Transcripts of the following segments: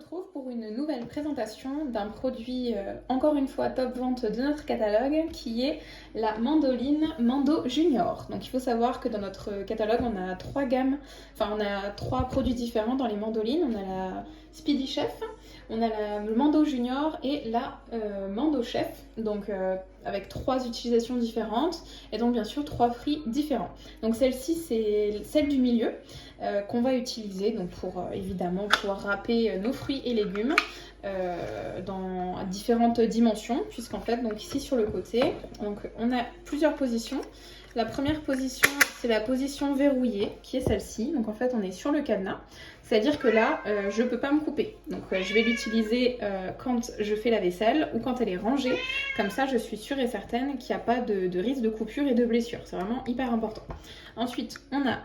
retrouve pour une nouvelle présentation d'un produit encore une fois top vente de notre catalogue qui est la mandoline Mando Junior. Donc il faut savoir que dans notre catalogue on a trois gammes, enfin on a trois produits différents dans les mandolines. On a la Speedy Chef, on a le Mando Junior et la Mando Chef, donc avec trois utilisations différentes et donc bien sûr trois prix différents. Donc celle-ci c'est celle du milieu qu'on va utiliser donc pour évidemment pouvoir râper nos fruits et légumes dans différentes dimensions, puisqu'en fait donc ici sur le côté donc on a plusieurs positions. La première position, c'est la position verrouillée, qui est celle-ci. Donc en fait, on est sur le cadenas. C'est-à-dire que là, je ne peux pas me couper. Donc je vais l'utiliser quand je fais la vaisselle ou quand elle est rangée. Comme ça, je suis sûre et certaine qu'il n'y a pas de risque de coupure et de blessure. C'est vraiment hyper important. Ensuite, on a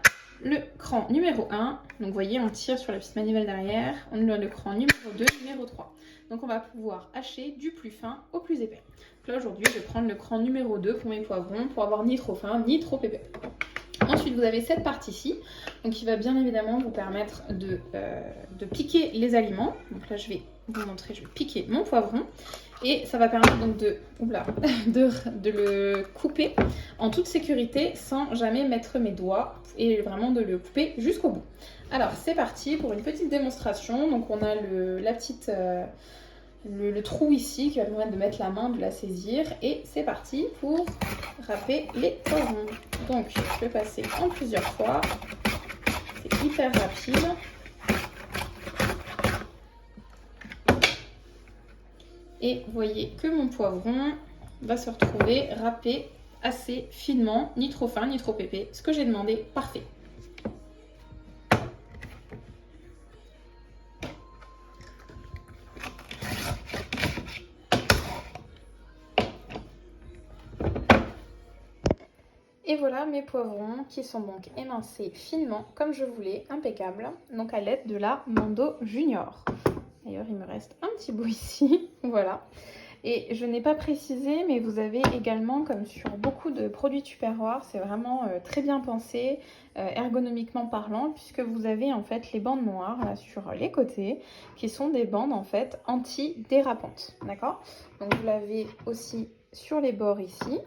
le cran numéro 1. Donc vous voyez, on tire sur la petite manivelle derrière. On a le cran numéro 2, numéro 3. Donc on va pouvoir hacher du plus fin au plus épais. Donc là aujourd'hui je vais prendre le cran numéro 2 pour mes poivrons pour avoir ni trop fin ni trop épais. Ensuite vous avez cette partie-ci, donc qui va bien évidemment vous permettre de piquer les aliments. Donc là je vais vous montrer, je vais piquer mon poivron. Et ça va permettre donc de le couper en toute sécurité sans jamais mettre mes doigts et vraiment de le couper jusqu'au bout. Alors c'est parti pour une petite démonstration. Donc on a le trou ici qui va permettre de mettre la main, de la saisir. Et c'est parti pour râper les poivrons. Donc je vais passer en plusieurs fois. C'est hyper rapide. Et vous voyez que mon poivron va se retrouver râpé assez finement, ni trop fin, ni trop épais. Ce que j'ai demandé, parfait. Et voilà mes poivrons qui sont donc émincés finement comme je voulais, impeccable, donc à l'aide de la Mando Junior. D'ailleurs, il me reste un petit bout ici, voilà. Et je n'ai pas précisé, mais vous avez également, comme sur beaucoup de produits Tupperware, c'est vraiment très bien pensé, ergonomiquement parlant, puisque vous avez en fait les bandes noires là sur les côtés, qui sont des bandes en fait anti-dérapantes, d'accord? Donc vous l'avez aussi sur les bords ici.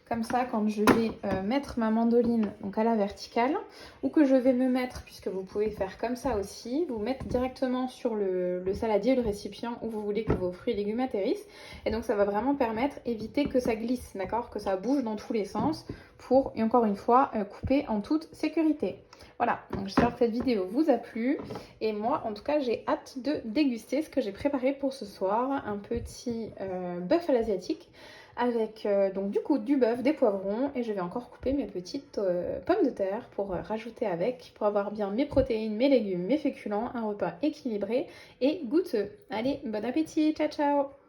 Comme ça, quand je vais mettre ma mandoline donc à la verticale, ou que je vais me mettre, puisque vous pouvez faire comme ça aussi, vous mettre directement sur le saladier, le récipient où vous voulez que vos fruits et légumes atterrissent. Et donc ça va vraiment permettre, éviter que ça glisse, d'accord, que ça bouge dans tous les sens pour, et encore une fois, couper en toute sécurité. Voilà, donc j'espère que cette vidéo vous a plu. Et moi, en tout cas, j'ai hâte de déguster ce que j'ai préparé pour ce soir. Un petit bœuf à l'asiatique avec donc du coup du bœuf, des poivrons, et je vais encore couper mes petites pommes de terre pour rajouter avec, pour avoir bien mes protéines, mes légumes, mes féculents, un repas équilibré et goûteux. Allez, bon appétit, ciao ciao!